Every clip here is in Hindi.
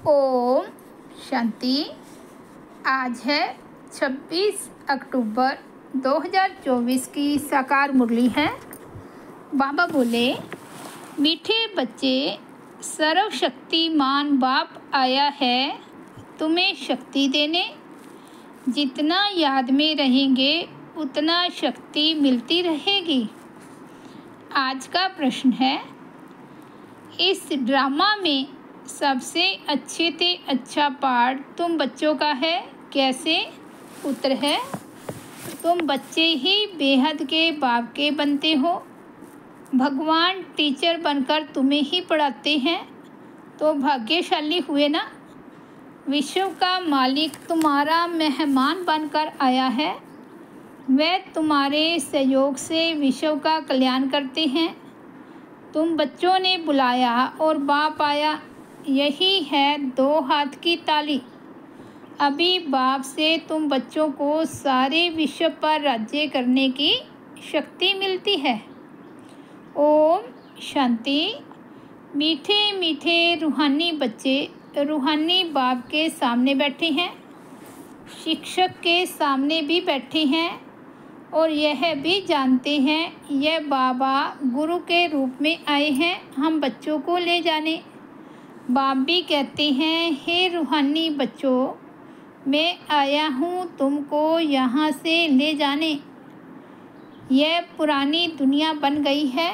ओम शांति। आज है 26 अक्टूबर 2024 की साकार मुरली है। बाबा बोले, मीठे बच्चे, सर्वशक्तिमान बाप आया है तुम्हें शक्ति देने। जितना याद में रहेंगे उतना शक्ति मिलती रहेगी। आज का प्रश्न है, इस ड्रामा में सबसे अच्छे से अच्छा पार्ट तुम बच्चों का है, कैसे? उत्तर है, तुम बच्चे ही बेहद के बाप के बनते हो। भगवान टीचर बनकर तुम्हें ही पढ़ाते हैं तो भाग्यशाली हुए ना। विश्व का मालिक तुम्हारा मेहमान बनकर आया है। वह तुम्हारे सहयोग से विश्व का कल्याण करते हैं। तुम बच्चों ने बुलाया और बाप आया, यही है दो हाथ की ताली। अभी बाप से तुम बच्चों को सारे विश्व पर राज्य करने की शक्ति मिलती है। ओम शांति। मीठे मीठे रूहानी बच्चे रूहानी बाप के सामने बैठे हैं, शिक्षक के सामने भी बैठे हैं और यह भी जानते हैं यह बाबा गुरु के रूप में आए हैं हम बच्चों को ले जाने। बाप भी कहते हैं, हे रूहानी बच्चों, मैं आया हूँ तुमको यहाँ से ले जाने। यह पुरानी दुनिया बन गई है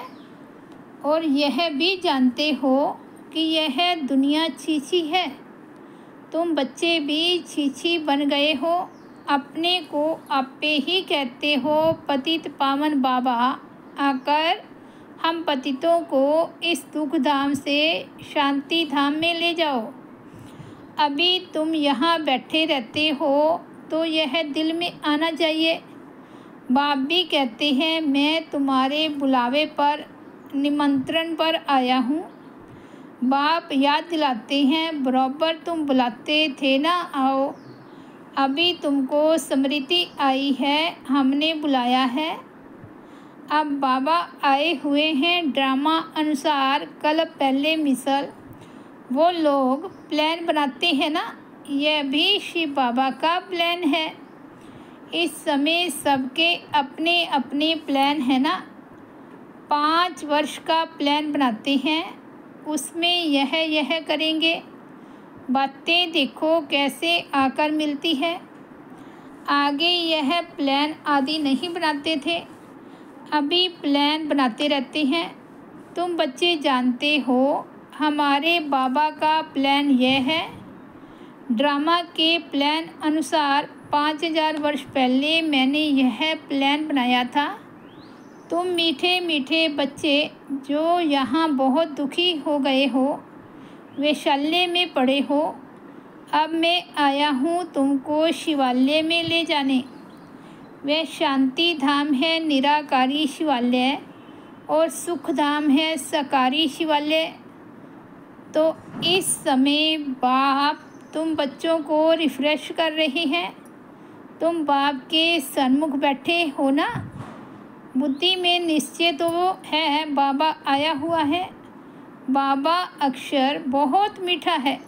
और यह भी जानते हो कि यह दुनिया छीछी है। तुम बच्चे भी छीछी बन गए हो। अपने को आपे ही कहते हो पतित पावन बाबा, आकर हम पतितों को इस दुख धाम से शांति धाम में ले जाओ। अभी तुम यहाँ बैठे रहते हो तो यह दिल में आना चाहिए। बाप भी कहते हैं, मैं तुम्हारे बुलावे पर निमंत्रण पर आया हूँ। बाप याद दिलाते हैं, बराबर तुम बुलाते थे ना, आओ। अभी तुमको स्मृति आई है, हमने बुलाया है। अब बाबा आए हुए हैं ड्रामा अनुसार। कल पहले मिसल वो लोग प्लान बनाते हैं ना, यह भी शिव बाबा का प्लान है। इस समय सबके अपने अपने प्लान है ना। 5 वर्ष का प्लान बनाते हैं, उसमें यह करेंगे। बातें देखो कैसे आकर मिलती है। आगे यह प्लान आदि नहीं बनाते थे, अभी प्लान बनाते रहते हैं। तुम बच्चे जानते हो हमारे बाबा का प्लान यह है। ड्रामा के प्लान अनुसार 5000 वर्ष पहले मैंने यह प्लान बनाया था। तुम मीठे मीठे बच्चे जो यहाँ बहुत दुखी हो गए हो, वैशाल्य में पड़े हो, अब मैं आया हूँ तुमको शिवालय में ले जाने। वह शांति धाम है निराकारी शिवालय और सुख धाम है साकारी शिवालय। तो इस समय बाप तुम बच्चों को रिफ्रेश कर रहे हैं। तुम बाप के सन्मुख बैठे हो ना। बुद्धि में निश्चय तो है बाबा आया हुआ है। बाबा अक्षर बहुत मीठा है,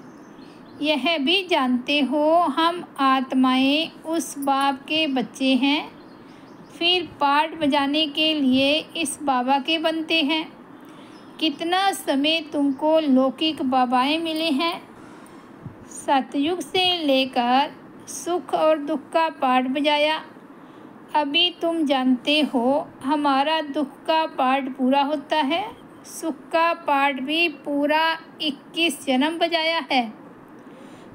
यह भी जानते हो हम आत्माएं उस बाप के बच्चे हैं। फिर पाठ बजाने के लिए इस बाबा के बनते हैं। कितना समय तुमको लौकिक बाबाएं मिले हैं। सतयुग से लेकर सुख और दुख का पाठ बजाया। अभी तुम जानते हो हमारा दुख का पाठ पूरा होता है, सुख का पाठ भी पूरा 21 जन्म बजाया है।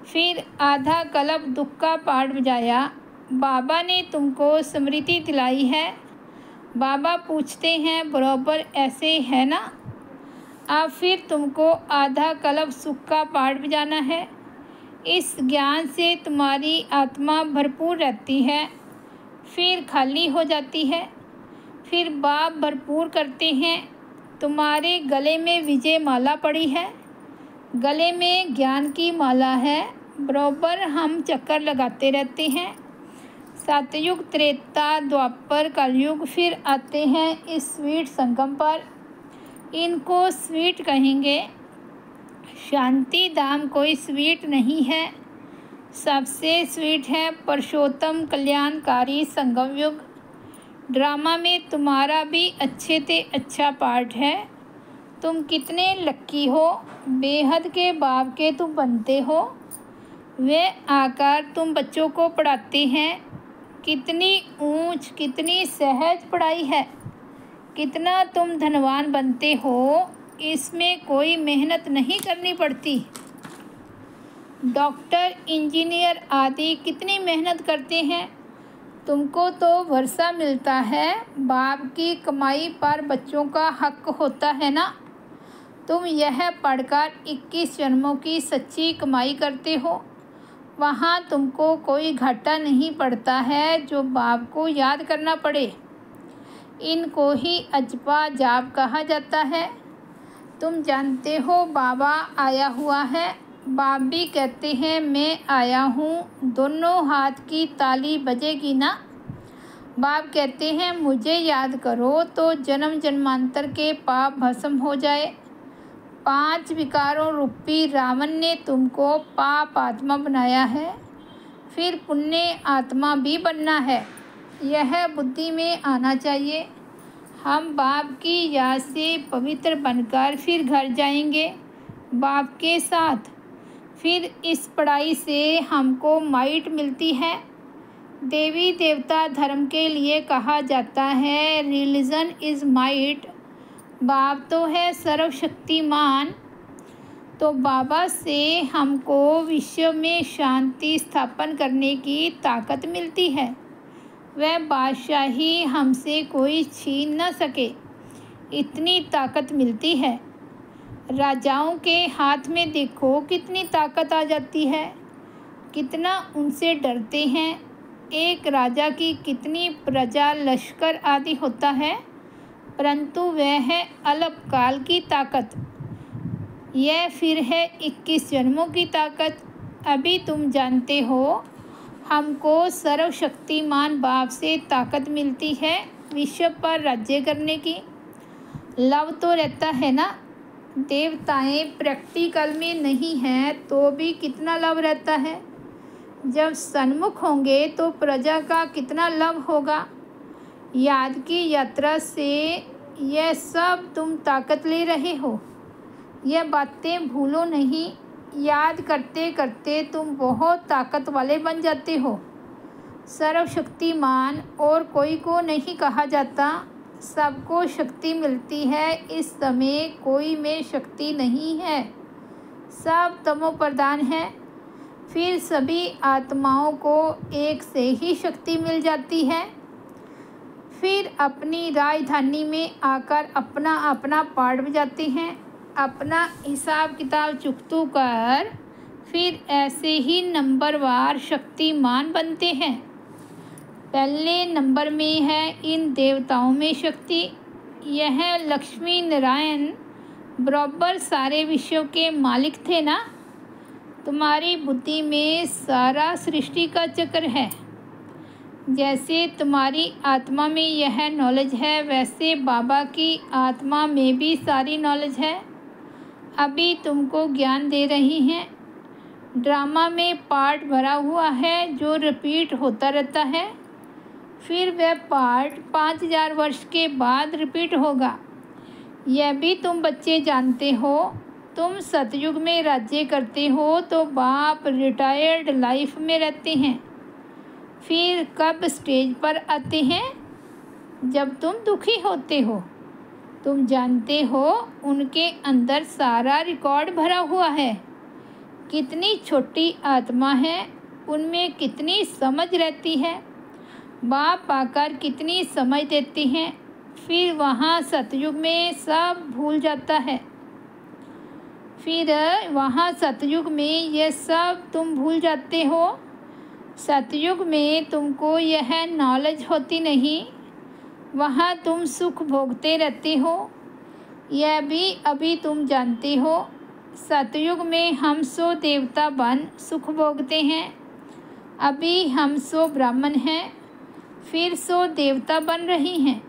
फिर आधा कल्प दुख का पाठ बजाया। बाबा ने तुमको स्मृति दिलाई है। बाबा पूछते हैं, बराबर ऐसे है ना। अब फिर तुमको आधा कल्प सुख का पाठ बजाना है। इस ज्ञान से तुम्हारी आत्मा भरपूर रहती है, फिर खाली हो जाती है। फिर बाप भरपूर करते हैं। तुम्हारे गले में विजय माला पड़ी है, गले में ज्ञान की माला है। बराबर हम चक्कर लगाते रहते हैं। सतयुग, त्रेता, द्वापर, कलयुग फिर आते हैं इस स्वीट संगम पर। इनको स्वीट कहेंगे। शांति धाम कोई स्वीट नहीं है, सबसे स्वीट है पुरुषोत्तम कल्याणकारी संगम युग। ड्रामा में तुम्हारा भी अच्छे से अच्छा पार्ट है। तुम कितने लक्की हो, बेहद के बाप के तुम बनते हो। वे आकर तुम बच्चों को पढ़ाते हैं। कितनी ऊंच, कितनी सहज पढ़ाई है। कितना तुम धनवान बनते हो, इसमें कोई मेहनत नहीं करनी पड़ती। डॉक्टर, इंजीनियर आदि कितनी मेहनत करते हैं। तुमको तो वर्षा मिलता है। बाप की कमाई पर बच्चों का हक होता है ना। तुम यह पढ़कर 21 जन्मों की सच्ची कमाई करते हो। वहाँ तुमको कोई घाटा नहीं पड़ता है जो बाप को याद करना पड़े। इनको ही अजपा जाप कहा जाता है। तुम जानते हो बाबा आया हुआ है। बाप भी कहते हैं मैं आया हूँ। दोनों हाथ की ताली बजेगी ना। बाप कहते हैं मुझे याद करो तो जन्म जन्मांतर के पाप भस्म हो जाए। 5 विकारों रूपी रावण ने तुमको पाप आत्मा बनाया है, फिर पुण्य आत्मा भी बनना है। यह बुद्धि में आना चाहिए। हम बाप की याद से पवित्र बनकर फिर घर जाएंगे बाप के साथ। फिर इस पढ़ाई से हमको माइट मिलती है। देवी देवता धर्म के लिए कहा जाता है रिलीजन इज़ माइट। बाप तो है सर्वशक्तिमान। तो बाबा से हमको विश्व में शांति स्थापन करने की ताकत मिलती है। वह बादशाही हमसे कोई छीन न सके, इतनी ताकत मिलती है। राजाओं के हाथ में देखो कितनी ताकत आ जाती है, कितना उनसे डरते हैं। एक राजा की कितनी प्रजा, लश्कर आदि होता है, परंतु वह है अल्पकाल की ताकत। यह फिर है 21 जन्मों की ताकत। अभी तुम जानते हो हमको सर्वशक्तिमान बाप से ताकत मिलती है विश्व पर राज्य करने की। लव तो रहता है ना। देवताएं प्रैक्टिकल में नहीं हैं तो भी कितना लव रहता है। जब सन्मुख होंगे तो प्रजा का कितना लव होगा। याद की यात्रा से यह सब तुम ताकत ले रहे हो। यह बातें भूलो नहीं। याद करते करते तुम बहुत ताकत वाले बन जाते हो। सर्वशक्तिमान और कोई को नहीं कहा जाता, सबको शक्ति मिलती है। इस समय कोई में शक्ति नहीं है, सब तमो प्रधान है। फिर सभी आत्माओं को एक से ही शक्ति मिल जाती है। फिर अपनी राजधानी में आकर अपना अपना पाठ बजाते हैं, अपना हिसाब किताब चुकतू कर फिर ऐसे ही नंबरवार शक्तिमान बनते हैं। पहले नंबर में है इन देवताओं में शक्ति। यह लक्ष्मी नारायण बराबर सारे विश्व के मालिक थे ना। तुम्हारी बुद्धि में सारा सृष्टि का चक्र है। जैसे तुम्हारी आत्मा में यह नॉलेज है, वैसे बाबा की आत्मा में भी सारी नॉलेज है। अभी तुमको ज्ञान दे रही हैं। ड्रामा में पार्ट भरा हुआ है जो रिपीट होता रहता है। फिर वह पार्ट 5000 वर्ष के बाद रिपीट होगा। यह भी तुम बच्चे जानते हो। तुम सतयुग में राज्य करते हो तो बाप रिटायर्ड लाइफ में रहते हैं। फिर कब स्टेज पर आते हैं? जब तुम दुखी होते हो। तुम जानते हो उनके अंदर सारा रिकॉर्ड भरा हुआ है। कितनी छोटी आत्मा है, उनमें कितनी समझ रहती है। बाप आकर कितनी समझ देते हैं। फिर वहाँ सतयुग में सब भूल जाता है। फिर वहाँ सतयुग में यह सब तुम भूल जाते हो। सतयुग में तुमको यह नॉलेज होती नहीं। वहाँ तुम सुख भोगते रहते हो। यह भी अभी तुम जानते हो। सतयुग में हम सो देवता बन सुख भोगते हैं। अभी हम सो ब्राह्मण हैं, फिर सो देवता बन रही हैं।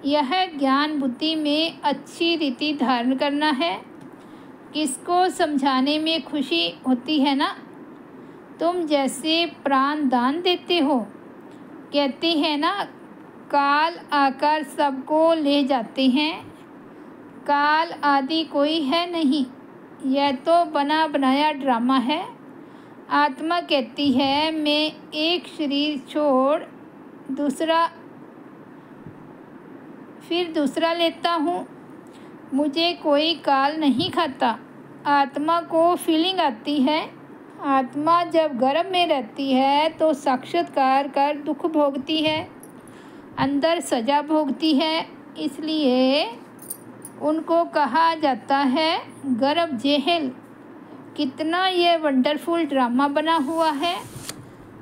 यह ज्ञान बुद्धि में अच्छी रीति धारण करना है। किसको समझाने में खुशी होती है ना। तुम जैसे प्राण दान देते हो। कहते हैं ना, काल आकर सबको ले जाते हैं, काल आदि कोई है नहीं, यह तो बना बनाया ड्रामा है। आत्मा कहती है मैं एक शरीर छोड़ फिर दूसरा लेता हूँ, मुझे कोई काल नहीं खाता। आत्मा को फीलिंग आती है। आत्मा जब गर्भ में रहती है तो साक्षात्कार कर दुख भोगती है, अंदर सजा भोगती है। इसलिए उनको कहा जाता है गर्भ जेल। कितना ये वंडरफुल ड्रामा बना हुआ है।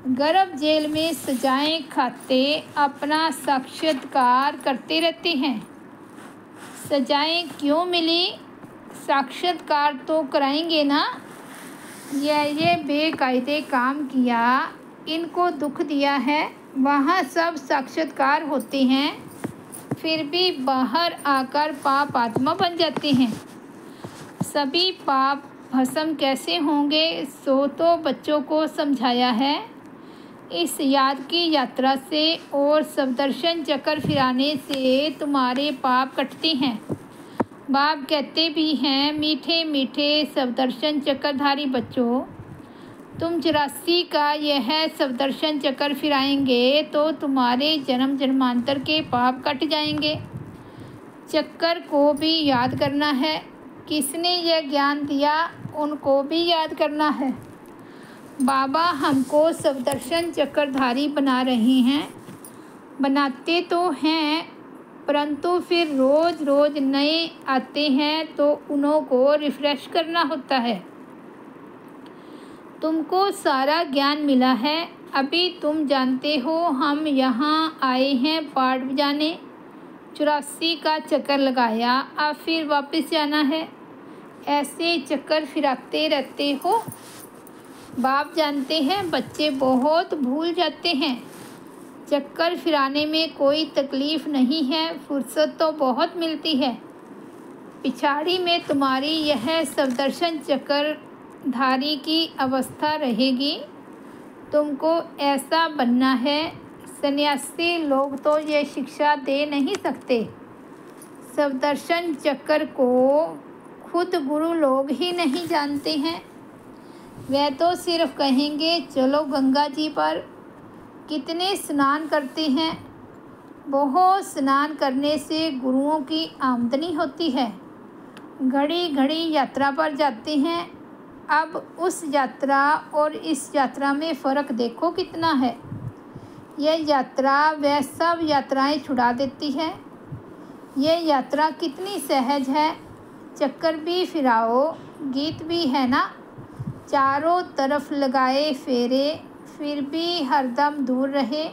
गर्भ जेल में सजाएं खाते अपना साक्षात्कार करते रहते हैं। सजाएं क्यों मिली? साक्षात्कार तो कराएंगे ना। ये बेकायदे काम किया, इनको दुख दिया है, वहाँ सब साक्षात्कार होते हैं, फिर भी बाहर आकर पाप आत्मा बन जाते हैं। सभी पाप भस्म कैसे होंगे सो तो बच्चों को समझाया है। इस याद की यात्रा से और सवदर्शन चक्कर फिराने से तुम्हारे पाप कटते हैं। बाप कहते भी हैं, मीठे मीठे सवदर्शन चक्रधारी बच्चों, तुम 84 का यह सवदर्शन चक्कर फिराएंगे तो तुम्हारे जन्म जन्मांतर के पाप कट जाएंगे। चक्कर को भी याद करना है। किसने यह ज्ञान दिया उनको भी याद करना है। बाबा हमको सवदर्शन चक्रधारी बना रहे हैं। बनाते तो हैं, परंतु फिर रोज़ रोज़ नए आते हैं तो उन्हों को रिफ़्रेश करना होता है। तुमको सारा ज्ञान मिला है, अभी तुम जानते हो हम यहाँ आए हैं पाठ बजाने। 84 का चक्कर लगाया, अब फिर वापस जाना है। ऐसे चक्कर फिराते रहते हो। बाप जानते हैं बच्चे बहुत भूल जाते हैं। चक्कर फिराने में कोई तकलीफ़ नहीं है, फुर्सत तो बहुत मिलती है। पिछाड़ी में तुम्हारी यह सवदर्शन चक्रधारी की अवस्था रहेगी। तुमको ऐसा बनना है। सन्यासी लोग तो ये शिक्षा दे नहीं सकते। सवदर्शन चक्र को खुद गुरु लोग ही नहीं जानते हैं। वह तो सिर्फ कहेंगे चलो गंगा जी पर। कितने स्नान करते हैं। बहुत स्नान करने से गुरुओं की आमदनी होती है। घड़ी घड़ी यात्रा पर जाते हैं। अब उस यात्रा और इस यात्रा में फ़र्क देखो कितना है। यह यात्रा वह सब यात्राएं छुड़ा देती है। यह यात्रा कितनी सहज है। चक्कर भी फिराओ, गीत भी है ना। चारों तरफ लगाए फेरे, फिर भी हरदम दूर रहे,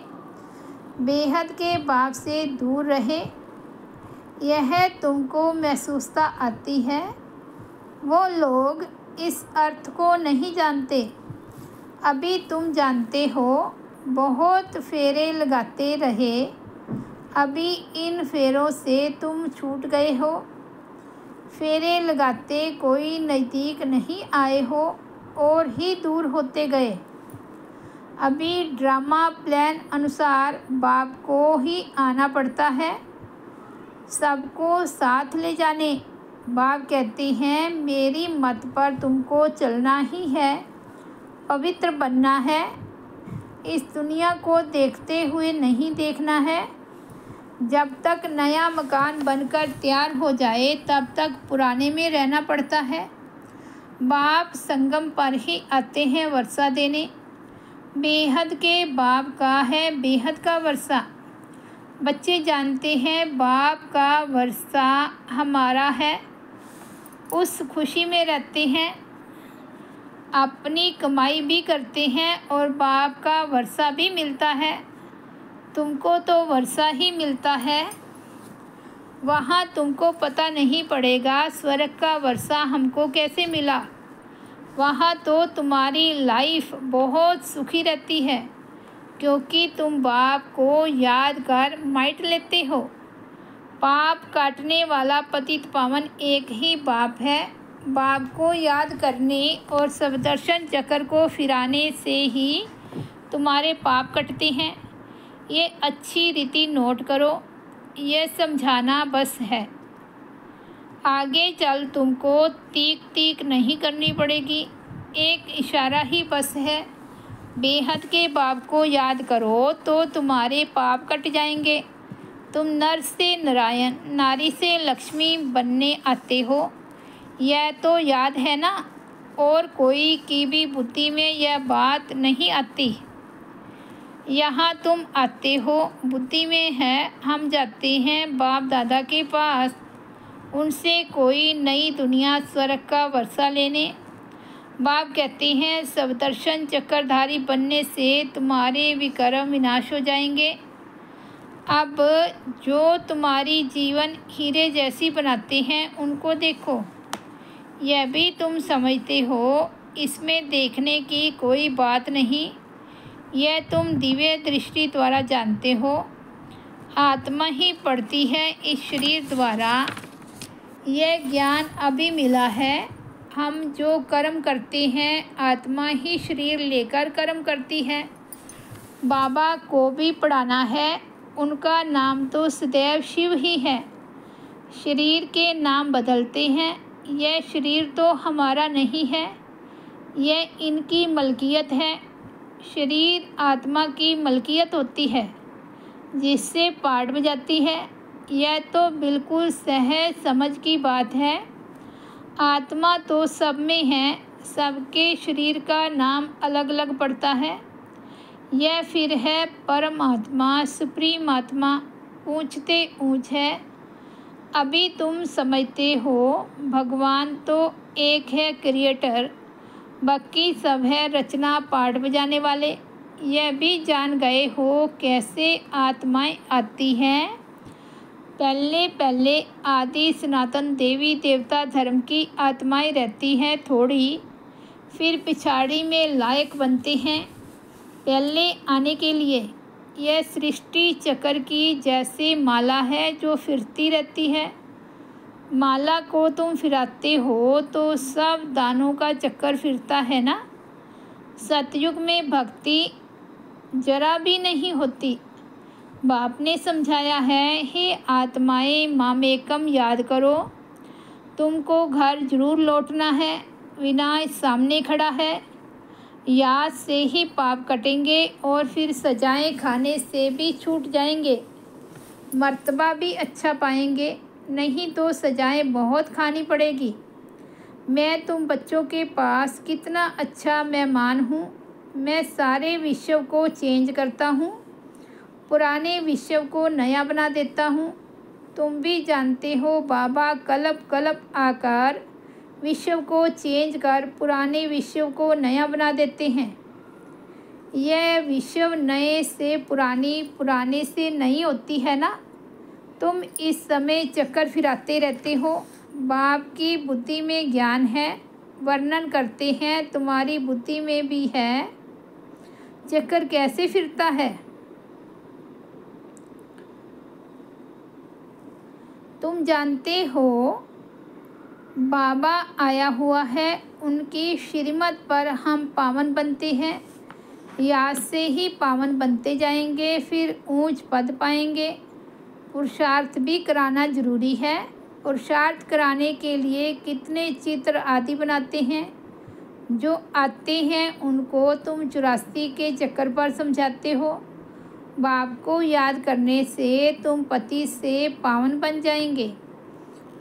बेहद के बाप से दूर रहे। यह तुमको महसूसता आती है। वो लोग इस अर्थ को नहीं जानते। अभी तुम जानते हो। बहुत फेरे लगाते रहे, अभी इन फेरों से तुम छूट गए हो। फेरे लगाते कोई नज़दीक नहीं आए हो और ही दूर होते गए। अभी ड्रामा प्लान अनुसार बाप को ही आना पड़ता है, सबको साथ ले जाने। बाप कहते हैं मेरी मत पर तुमको चलना ही है, पवित्र बनना है। इस दुनिया को देखते हुए नहीं देखना है। जब तक नया मकान बनकर तैयार हो जाए तब तक पुराने में रहना पड़ता है। बाप संगम पर ही आते हैं वर्षा देने। बेहद के बाप का है बेहद का वर्षा। बच्चे जानते हैं बाप का वर्षा हमारा है, उस खुशी में रहते हैं। अपनी कमाई भी करते हैं और बाप का वर्षा भी मिलता है। तुमको तो वर्षा ही मिलता है। वहाँ तुमको पता नहीं पड़ेगा स्वर्ग का वर्षा हमको कैसे मिला। वहाँ तो तुम्हारी लाइफ बहुत सुखी रहती है, क्योंकि तुम बाप को याद कर माइट लेते हो। पाप काटने वाला पतित पावन एक ही बाप है। बाप को याद करने और सप्तदर्शन चक्र को फिराने से ही तुम्हारे पाप कटते हैं। ये अच्छी रीति नोट करो। यह समझाना बस है। आगे चल तुमको तीक तीक नहीं करनी पड़ेगी। एक इशारा ही बस है। बेहद के बाप को याद करो तो तुम्हारे पाप कट जाएंगे। तुम नर से नारायण, नारी से लक्ष्मी बनने आते हो, यह तो याद है ना। और कोई की भी बुद्धि में यह बात नहीं आती। यहाँ तुम आते हो, बुद्धि में है। हम जाते हैं बाप दादा के पास, उनसे कोई नई दुनिया स्वर्ग का वर्षा लेने। बाप कहते हैं सप्तदर्शन चक्रधारी बनने से तुम्हारे विकर्म विनाश हो जाएंगे। अब जो तुम्हारी जीवन हीरे जैसी बनाते हैं उनको देखो। यह भी तुम समझते हो, इसमें देखने की कोई बात नहीं। यह तुम दिव्य दृष्टि द्वारा जानते हो। आत्मा ही पढ़ती है इस शरीर द्वारा। यह ज्ञान अभी मिला है। हम जो कर्म करते हैं आत्मा ही शरीर लेकर कर्म करती है। बाबा को भी पढ़ाना है। उनका नाम तो सदैव शिव ही है। शरीर के नाम बदलते हैं। यह शरीर तो हमारा नहीं है, यह इनकी मलकियत है। शरीर आत्मा की मलकियत होती है, जिससे पाठ बजाती है। यह तो बिल्कुल सहज समझ की बात है। आत्मा तो सब में है, सबके शरीर का नाम अलग अलग पड़ता है। यह फिर है परमात्मा, सुप्रीम आत्मा, ऊंचते ऊंच है। अभी तुम समझते हो भगवान तो एक है क्रिएटर, बाकी सब है रचना पाठ बजाने वाले। यह भी जान गए हो कैसे आत्माएं आती हैं। पहले पहले आदि सनातन देवी देवता धर्म की आत्माएं रहती हैं थोड़ी, फिर पिछाड़ी में लायक बनते हैं पहले आने के लिए। यह सृष्टि चक्र की जैसे माला है जो फिरती रहती है। माला को तुम फिराते हो तो सब दानों का चक्कर फिरता है ना। सतयुग में भक्ति जरा भी नहीं होती। बाप ने समझाया है, हे आत्माएं मामेकम याद करो। तुमको घर जरूर लौटना है। विनाश सामने खड़ा है। याद से ही पाप कटेंगे और फिर सजाएं खाने से भी छूट जाएंगे। मर्तबा भी अच्छा पाएंगे, नहीं तो सजाएं बहुत खानी पड़ेगी। मैं तुम बच्चों के पास कितना अच्छा मेहमान हूँ। मैं सारे विश्व को चेंज करता हूँ, पुराने विश्व को नया बना देता हूँ। तुम भी जानते हो बाबा कल्प कल्प आकर विश्व को चेंज कर पुराने विश्व को नया बना देते हैं। यह विश्व नए से पुरानी, पुराने से नई होती है ना। तुम इस समय चक्कर फिराते रहते हो। बाप की बुद्धि में ज्ञान है, वर्णन करते हैं तुम्हारी बुद्धि में भी है। चक्कर कैसे फिरता है। तुम जानते हो बाबा आया हुआ है, उनकी श्रीमत पर हम पावन बनते हैं। याद से ही पावन बनते जाएंगे, फिर ऊंच पद पाएंगे। पुरुषार्थ भी कराना जरूरी है। पुरुषार्थ कराने के लिए कितने चित्र आदि बनाते हैं। जो आते हैं उनको तुम 84 के चक्कर पर समझाते हो। बाप को याद करने से तुम पति से पावन बन जाएंगे।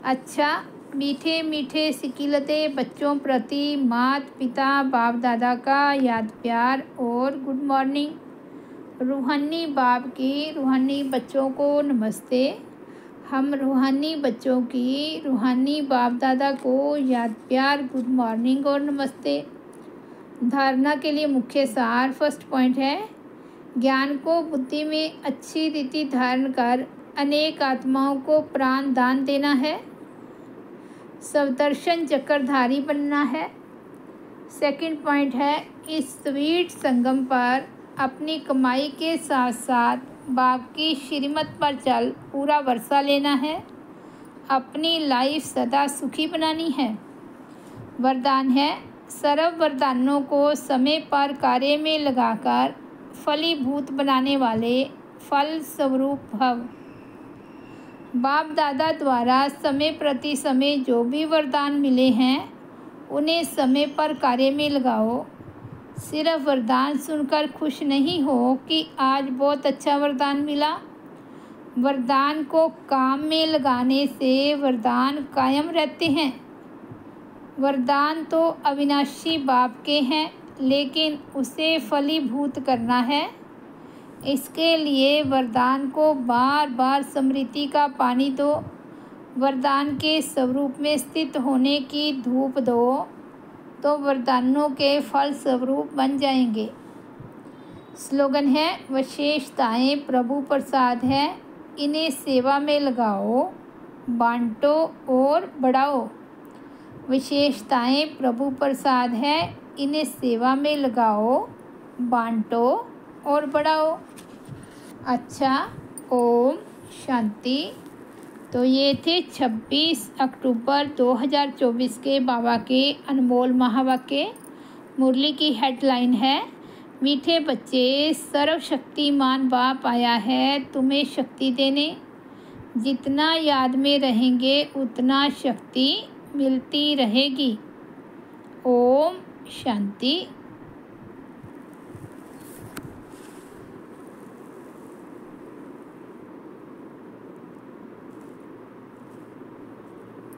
अच्छा, मीठे मीठे सिकिलते बच्चों प्रति मात पिता बाप दादा का याद प्यार और गुड मॉर्निंग। रूहानी बाप की रूहानी बच्चों को नमस्ते। हम रूहानी बच्चों की रूहानी बाप दादा को याद प्यार गुड मॉर्निंग और नमस्ते। धारणा के लिए मुख्य सार फर्स्ट पॉइंट है, ज्ञान को बुद्धि में अच्छी रीति धारण कर अनेक आत्माओं को प्राण दान देना है। सप्तदर्शन चक्रधारी बनना है। सेकंड पॉइंट है, इस स्वीट संगम पर अपनी कमाई के साथ साथ बाप की श्रीमत पर चल पूरा वर्षा लेना है। अपनी लाइफ सदा सुखी बनानी है। वरदान है, सर्व वरदानों को समय पर कार्य में लगाकर फलीभूत बनाने वाले फल स्वरूप भव। बाप दादा द्वारा समय प्रति समय जो भी वरदान मिले हैं उन्हें समय पर कार्य में लगाओ। सिर्फ वरदान सुनकर खुश नहीं हो कि आज बहुत अच्छा वरदान मिला। वरदान को काम में लगाने से वरदान कायम रहते हैं। वरदान तो अविनाशी बाप के हैं, लेकिन उसे फलीभूत करना है। इसके लिए वरदान को बार बार स्मृति का पानी दो। वरदान के स्वरूप में स्थित होने की धूप दो, तो वरदानों के फल स्वरूप बन जाएंगे। स्लोगन है, विशेषताएं प्रभु प्रसाद है, इन्हें सेवा में लगाओ, बांटो और बढ़ाओ। विशेषताएं प्रभु प्रसाद है, इन्हें सेवा में लगाओ, बांटो और बढ़ाओ। अच्छा, ओम शांति। तो ये थे 26 अक्टूबर 2024 के बाबा के अनमोल महावाक्य। मुरली की हेडलाइन है, मीठे बच्चे, सर्वशक्तिमान बाप आया है तुम्हें शक्ति देने। जितना याद में रहेंगे उतना शक्ति मिलती रहेगी। ओम शांति।